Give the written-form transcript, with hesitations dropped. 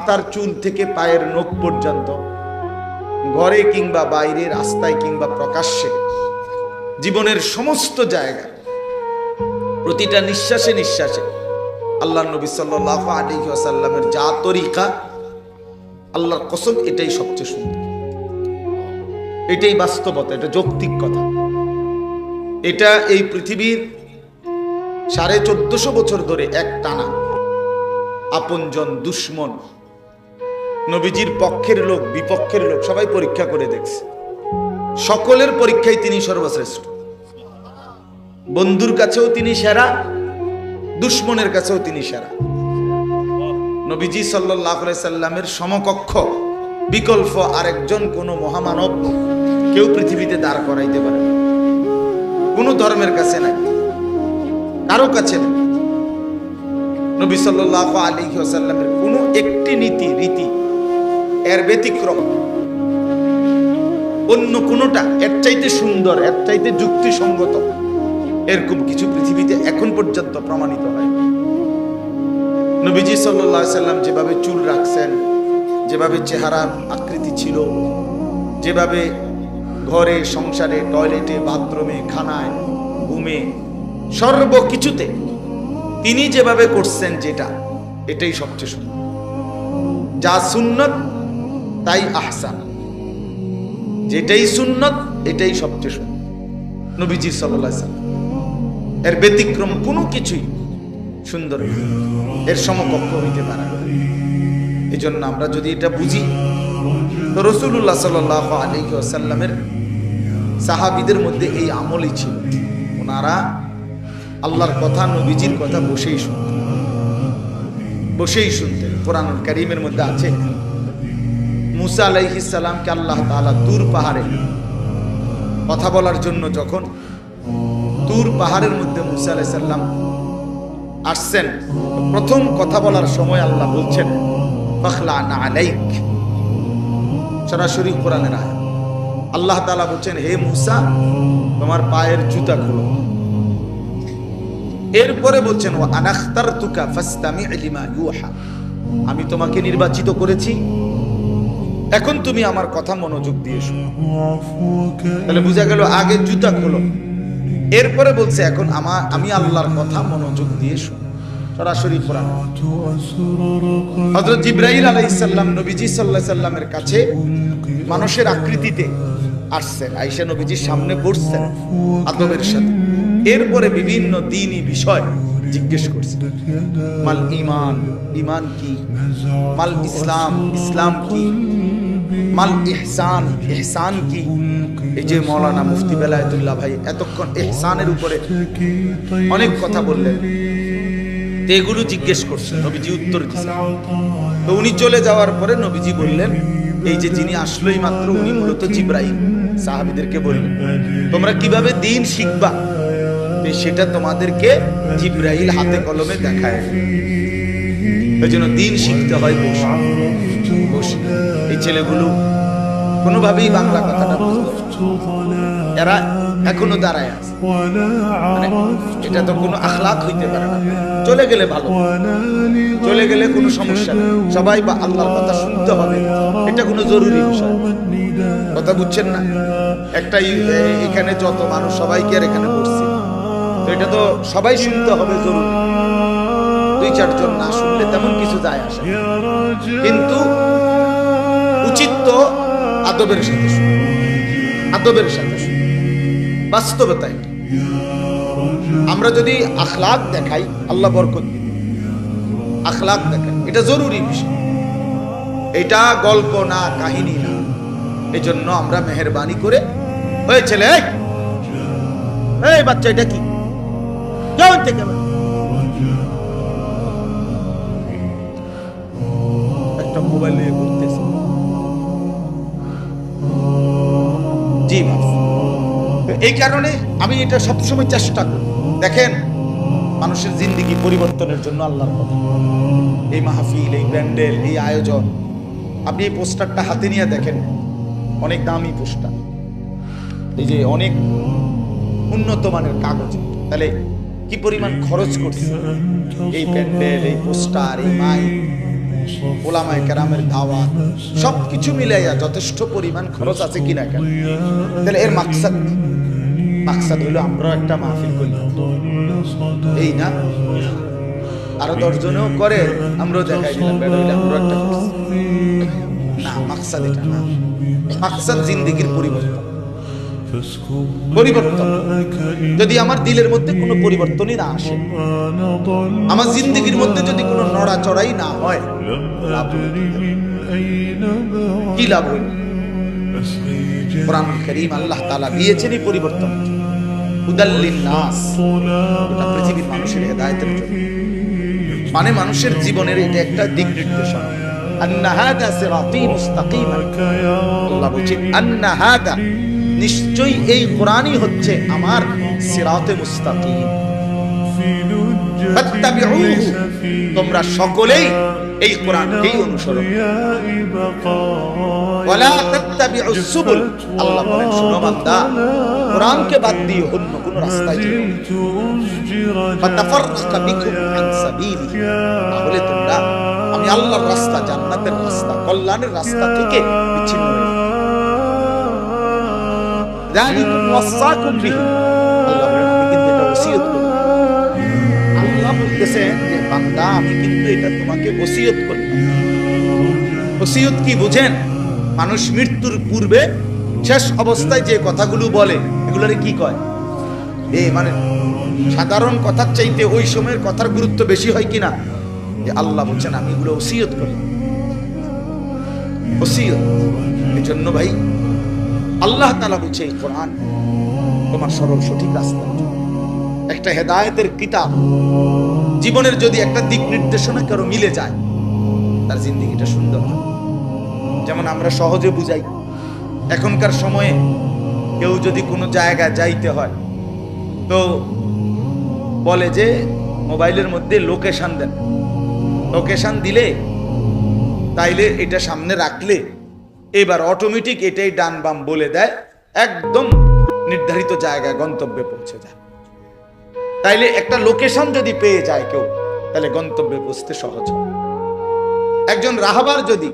মাথার চুল থেকে পায়ের নখ পর্যন্ত, ঘরে কিংবা বাইরে, রাস্তায় কিংবা প্রকাশ্যে, জীবনের সমস্ত জায়গা, প্রতিটা নিঃশ্বাসে নিঃশ্বাসে আল্লাহর নবী সাল্লাল্লাহু আলাইহি ওয়াসাল্লামের যা তরিকা, আল্লাহর কসম এটাই সবচেয়ে সুন্দর, এটাই বাস্তবতা, এটা যৌক্তিক কথা। এটা এই পৃথিবীর 1450 বছর ধরে এক টানা আপনজন দুশ্মন, নবীজির পক্ষের লোক বিপক্ষের লোক সবাই পরীক্ষা করে দেখছে, সকলের পরীক্ষায় তিনি সর্বশ্রেষ্ঠ। বন্ধুর কাছেও তিনি সেরা, দুশ্মনের কাছেও তিনি সেরা। নবীজি সাল্লাল্লাহু আলাইহি সাল্লামের সমকক্ষ বিকল্প আরেকজন কোন মহামানব কেউ পৃথিবীতে দাঁড় করাইতে পারে না, কোন ধর্মের কাছে নাই, কারো কাছে নাই। নবী সাল্লাল্লাহু আলাইহি ওয়াসাল্লামের কোনো একটি নীতি রীতি এর ব্যতিক্রম, অন্য কোনটা এর চাইতে সুন্দর, এর চাইতে যুক্তিসঙ্গত, এরকম কিছু পৃথিবীতে এখন পর্যন্ত প্রমাণিত হয়। নবীজি সাল্লাল্লাহু আলাইহি সাল্লাম যেভাবে চুল রাখছেন, যেভাবে চেহারার আকৃতি ছিল, যেভাবে ঘরে সংসারে টয়লেটে বাথরুমে খানায় ঘুমে সর্বকিছুতে তিনি যেভাবে করছেন, যেটা এটাই সবচেয়ে সুন্দর। যা সুন্নত তাই আহসান, যেটাই সুন্নত এটাই সবচেয়ে সুন্দর নবীজি সাল্লাল্লাহু আলাইহি সাল্লাম। এর ব্যতিক্রম কোনো কিছুই সুন্দর, এর সমকক্ষ হইতে পারে না। এই জন্য আমরা যদি এটা বুঝি, তো রাসূলুল্লাহ সাল্লাল্লাহু আলাইহি ওয়াসাল্লামের সাহাবীদের মধ্যে এই আমলই ছিল, ওনারা আল্লাহর কথা, নবীজির কথা বসেই শুনতেন। কোরআনুল কারীমের মধ্যে আছে, মুসা আলাইহিস সালামকে আল্লাহ তাআলা তুর পাহাড়ে কথা বলার জন্য যখন তুর পাহাড়ের মধ্যে মুসা আলাইহিস সালাম আসছেন, প্রথম কথা বলার সময় আল্লাহ বলছেন ফাখলানা আলাইক, সরাসরি কোরআনের আয়াত। আল্লাহ তাআলা বলছেন, হে মুসা তোমার পায়ের জুতা খোলো। এরপরে বলছেন ওয়া আনাখতারতুকা ফাসতামি' লিমা ইউহা, আমি তোমাকে নির্বাচিত করেছি, এখন তুমি আমার কথা মনোযোগ দিয়ে শোনো। তাহলে বোঝা গেল আগে জুতা খোলো, এরপরে বলছে এখন আমি আল্লাহর কথা মনোযোগ দিয়ে শোনো, সরাসরি কোরআন। হযরত জিবরাইল আলাইহিস সালাম নবীজি সাল্লাল্লাহু আলাইহি সাল্লামের কাছে মানুষের আকৃতিতে আসছেন, আয়েশা নবীজির সামনে বসছেন আদবের সাথে। এরপরে বিভিন্ন দ্বীনি বিষয় জিজ্ঞেস করছে, মাল ঈমান, ঈমান কি, মাল ইসলাম, ইসলাম কি, মাল ইহসান, ইহসান কি। এই যে মাওলানা মুফতি বেলায়েতুল্লাহ ভাই এতক্ষণ ইহসানের উপরে অনেক কথা বললেন, তো এগুলো জিজ্ঞেস করছেন, নবীজি উত্তর দিচ্ছেন। তো উনি চলে যাওয়ার পরে নবীজি বললেন, এই যে যিনি আসলোই মাত্র উনি মূলত জিবরাইল। সাহাবীদেরকে বললেন, তোমরা কিভাবে দ্বীন শিখবা সেটা তোমাদেরকে জিবরাইল হাতে কলমে দেখায়। এই জন্য দ্বীন শিখতে হয় বসে বসে। এই ছেলেগুলো কোনোভাবেই বাংলা কথাটা বুঝতে, এরা এখনো দাঁড়ায় আছে, মানে এটা তো কোনো আখলাক হইতে পারে না। চলে গেলে ভালো, চলে গেলে কোনো সমস্যা নেই, সবাই বা আল্লাহর কথা শুনতে হবে, এটা কোনো জরুরি বিষয়। কথা বুঝছেন না? একটা এখানে যত মানুষ সবাইকে আর এখানে বসছে, তো এটা তো সবাই শুনতে হবে জরুরি। 2-4 জন না শুনলে তেমন কিছু যায় আসে, কিন্তু উচিত তো আদবের সাথে শুনে, আদবের সাথে শুনে, বাস্তবতা এটা। আমরা যদি আখলাক দেখাই আল্লাহ বরকত দিবে, আখলাক দেখাই, এটা জরুরি বিষয়, এটা গল্প না, কাহিনী না। এই জন্য আমরা মেহেরবানি করে, ওই ছেলে, এই বাচ্চা, এটা কি, যাও থেকে একটা মোবাইল নিয়ে ঘুরতেছে। জি, এই কারণে আমি এটা সবসময় চেষ্টা করি। দেখেন, মানুষের জিন্দেগি পরিবর্তনের জন্য আল্লাহর কথা, এই মাহফিল, এই প্যান্ডেল, এই আয়োজন, আপনি এই পোস্টারটা হাতে নিয়ে দেখেন, অনেক দামি পোস্টার, এই যে অনেক উন্নত মানের কাগজ, তাহলে কি পরিমাণ খরচ করছে এই প্যান্ডেল, এই পোস্টার, এই মাইক, ওলামায়ে কেরামের দাওয়াত সবকিছু মিলাইয়া যথেষ্ট পরিমাণ খরচ আছে কিনা কেন? তাহলে এর মাকসাদ হলো আমরা একটা মাহফিল করি, এই না? আরো 10 জনও করে, আমরাও দেখাই দিলাম বেড়া হইলে আমরা একটা করছি। না, মাকসাদ এটা না। মাকসাদ জিন্দেগির পরিবর্তন। যদি আমার দিলের মধ্যে কোনো পরিবর্তনই না আসে, আমার জিন্দেগির মধ্যে যদি কোনো নড়াচড়াই না হয়, কি লাভ হইল? কোরআনুল কারীম আল্লাহ তাআলা দিয়েছেনই পরিবর্তন, হুদাল্লিন নাস, গোটা পৃথিবীর মানুষের হেদায়েতের জন্য। মানে মানুষের জীবনের এটা একটা দিক নির্দেশনা। আন্না হাদা সিরাতী মুস্তাকিমান, আল্লাহ বলেন আন্না হাদা, নিশ্চয়ই এই কোরআনই হচ্ছে আমার সিরাতে মুস্তাকিম, ফাত্তাবিউহু, তোমরা সকলেই এই কোরআনকেই অনুসরণ করো। ওয়ালা তাত্তাবিউস সুবুল, আল্লাহ বলেন শোনো বান্দা, কোরআনকে বাদ দিয়ে অন্য কোন রাস্তায় যেও না। ফাতাফাররাকা বিকুম আন সাবিলি, তাহলে তোমরা আমি আল্লাহর রাস্তা, জান্নাতের রাস্তা, কল্যাণের রাস্তা থেকে বিচ্ছিন্ন হয়ে যাবে। যালিকুম ওয়াসাকুম বিহি, আল্লাহ বলেন আমি কিন্তু এটা ওসিয়ত করি। আল্লাহ বলতেছেন যে বান্দা আমি কিন্তু এটা তোমাকে ওসিয়ত করি। ওসিয়ত কি বুঝেন? মানুষ মৃত্যুর পূর্বে শেষ অবস্থায় যে কথাগুলো বলে এগুলোরে কি কয়? মানে সাধারণ কথার চাইতে ওই সময়ের কথার গুরুত্ব বেশি হয় কিনা? যে আল্লাহ বলছেন আমি এগুলো ওসিয়ত করি। ওসিয়ত এই জন্য ভাই আল্লাহ তাআলা বলছে এই কোরআন তোমার সরল সঠিক রাস্তা, একটা হেদায়েতের কিতাব। জীবনের যদি একটা দিক নির্দেশনা কারো মিলে যায়, তার জিন্দেগিটা সুন্দর হয়। যেমন আমরা সহজে বুঝাই, এখনকার সময়ে কেউ যদি কোনো জায়গায় যাইতে হয় তো বলে যে মোবাইলের মধ্যে লোকেশন দেন, লোকেশন দিলে তাইলে এটা সামনে রাখলে এবার অটোমেটিক এটাই ডান বাম বলে দেয়, একদম নির্ধারিত জায়গায় গন্তব্যে পৌঁছে যায়। তাইলে একটা লোকেশন যদি পেয়ে যায় কেউ, তাহলে গন্তব্যে পৌঁছতে সহজ হয়। একজন রাহাবার যদি